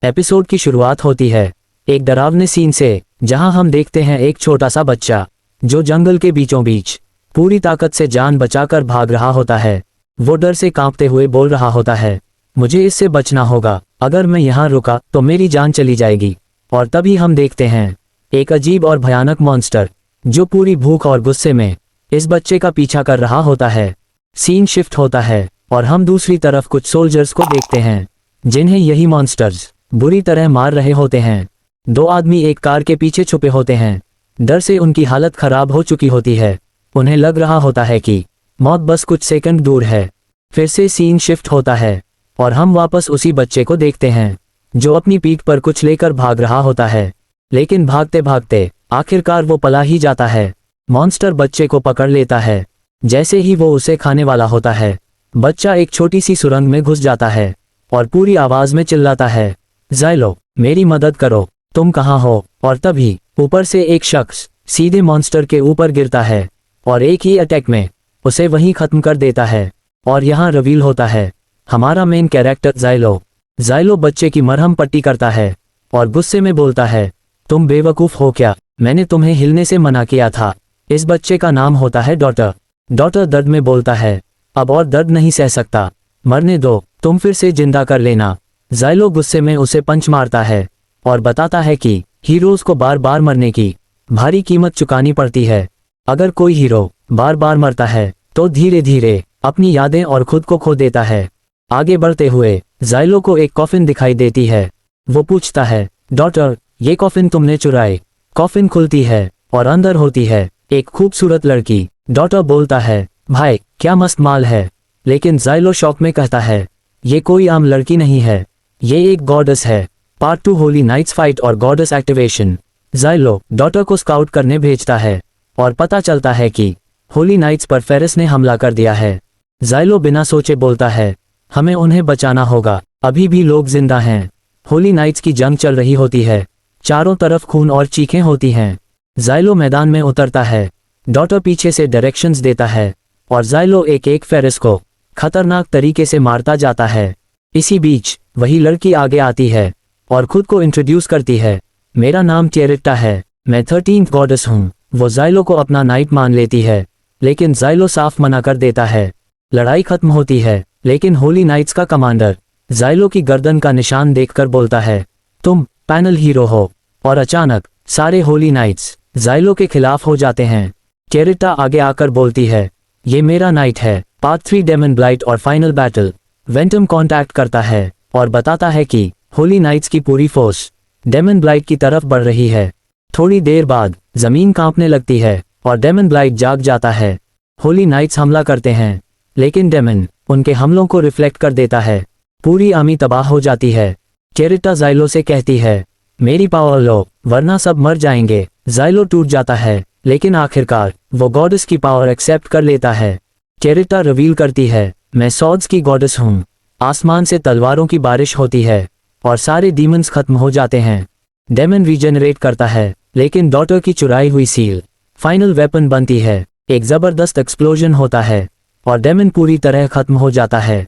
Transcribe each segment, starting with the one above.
Episode की शुरुआत होती है एक डरावने सीन से, जहां हम देखते हैं एक छोटा सा बच्चा जो जंगल के बीचों बीच पूरी ताकत से जान बचाकर भाग रहा होता है। वो डर से कांपते हुए बोल रहा होता है, मुझे इससे बचना होगा, अगर मैं यहाँ रुका तो मेरी जान चली जाएगी। और तभी हम देखते हैं एक अजीब और भयानक मॉन्स्टर जो पूरी भूख और गुस्से में इस बच्चे का पीछा कर रहा होता है। सीन शिफ्ट होता है और हम दूसरी तरफ कुछ सोल्जर्स को देखते हैं जिन्हें यही मॉन्स्टर्स बुरी तरह मार रहे होते हैं। दो आदमी एक कार के पीछे छुपे होते हैं। डर से उनकी हालत खराब हो चुकी होती है। उन्हें लग रहा होता है कि मौत बस कुछ सेकंड दूर है। फिर से सीन शिफ्ट होता है और हम वापस उसी बच्चे को देखते हैं जो अपनी पीठ पर कुछ लेकर भाग रहा होता है। लेकिन भागते भागते आखिरकार वो पला ही जाता है। मॉन्स्टर बच्चे को पकड़ लेता है। जैसे ही वो उसे खाने वाला होता है, बच्चा एक छोटी सी सुरंग में घुस जाता है और पूरी आवाज में चिल्लाता है, ज़ाइलो, मेरी मदद करो, तुम कहाँ हो? और तभी ऊपर से एक शख्स सीधे मॉन्स्टर के ऊपर गिरता है और एक ही अटैक में उसे वहीं खत्म कर देता है। और यहाँ रिवील होता है हमारा मेन कैरेक्टर ज़ाइलो। ज़ाइलो बच्चे की मरहम पट्टी करता है और गुस्से में बोलता है, तुम बेवकूफ़ हो क्या? मैंने तुम्हें हिलने से मना किया था। इस बच्चे का नाम होता है डॉटर। डॉटर दर्द में बोलता है, अब और दर्द नहीं सह सकता, मरने दो, तुम फिर से जिंदा कर लेना। ज़ाइलो गुस्से में उसे पंच मारता है और बताता है कि हीरोज को बार बार मरने की भारी कीमत चुकानी पड़ती है। अगर कोई हीरो बार बार मरता है तो धीरे धीरे अपनी यादें और खुद को खो देता है। आगे बढ़ते हुए ज़ाइलो को एक कॉफिन दिखाई देती है। वो पूछता है, डॉटर, ये कॉफिन तुमने चुराई? कॉफिन खुलती है और अंदर होती है एक खूबसूरत लड़की। डॉटर बोलता है, भाई क्या मस्त माल है। लेकिन ज़ाइलो शौक में कहता है, ये कोई आम लड़की नहीं है, ये एक गॉडेस है। पार्ट 2 होली नाइट्स फाइट और गॉडेस एक्टिवेशन। ज़ाइलो डॉटर को स्काउट करने भेजता है और पता चलता है कि होली नाइट्स पर फेरिस ने हमला कर दिया है। ज़ाइलो बिना सोचे बोलता है, हमें उन्हें बचाना होगा, अभी भी लोग जिंदा हैं। होली नाइट्स की जंग चल रही होती है, चारों तरफ खून और चीखें होती हैं। ज़ाइलो मैदान में उतरता है। डॉटर पीछे से डायरेक्शंस देता है और ज़ाइलो एक एक फेरिस को खतरनाक तरीके से मारता जाता है। इसी बीच वही लड़की आगे आती है और खुद को इंट्रोड्यूस करती है, मेरा नाम चेरिटा है, मैं 13th गॉडेस हूँ। वो ज़ाइलो को अपना नाइट मान लेती है, लेकिन ज़ाइलो साफ मना कर देता है। लड़ाई खत्म होती है, लेकिन होली नाइट्स का कमांडर ज़ाइलो की गर्दन का निशान देखकर बोलता है, तुम पैनल हीरो हो। और अचानक सारे होली नाइट्स ज़ाइलो के खिलाफ हो जाते हैं। चेरिटा आगे आकर बोलती है, ये मेरा नाइट है। पार्ट 3 डेमन ब्लाइट और फाइनल बैटल। वेंटम कांटेक्ट करता है और बताता है कि होली नाइट्स की पूरी फोर्स डेमन ब्लाइट की तरफ बढ़ रही है। थोड़ी देर बाद जमीन कांपने लगती है और डेमन ब्लाइट जाग जाता है। होली नाइट्स हमला करते हैं, लेकिन डेमन उनके हमलों को रिफ्लेक्ट कर देता है। पूरी आर्मी तबाह हो जाती है। चेरिटा ज़ाइलो से कहती है, मेरी पावर लो, वरना सब मर जाएंगे। ज़ाइलो टूट जाता है, लेकिन आखिरकार वो गॉडेस की पावर एक्सेप्ट कर लेता है। चेरिटा रिवील करती है, मैं सॉर्ड्स की गॉडेस हूँ। आसमान से तलवारों की बारिश होती है और सारे डीमंस खत्म हो जाते हैं। डेमन रीजेनरेट करता है, लेकिन डॉटर की चुराई हुई सील फाइनल वेपन बनती है। एक जबरदस्त एक्सप्लोजन होता है और डेमन पूरी तरह खत्म हो जाता है।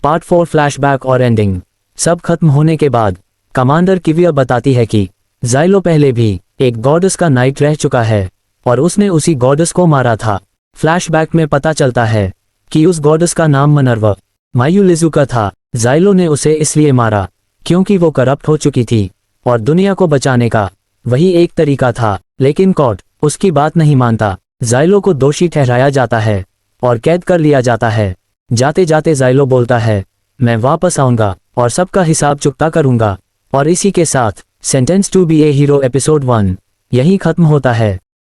पार्ट 4 फ्लैशबैक और एंडिंग। सब खत्म होने के बाद कमांडर किविया बताती है कि ज़ाइलो पहले भी एक गॉडेस का नाइट रह चुका है और उसने उसी गॉडेस को मारा था। फ्लैशबैक में पता चलता है कि उस गॉडेस का नाम मनर्वा मायूलिजुका था। ज़ाइलो ने उसे इसलिए मारा क्योंकि वो करप्ट हो चुकी थी और दुनिया को बचाने का वही एक तरीका था। लेकिन कोर्ट उसकी बात नहीं मानता। ज़ाइलो को दोषी ठहराया जाता है और कैद कर लिया जाता है। जाते जाते ज़ाइलो बोलता है, मैं वापस आऊंगा और सबका हिसाब चुकता करूंगा। और इसी के साथ sentence to be a hero episode 1 यहीं खत्म होता है।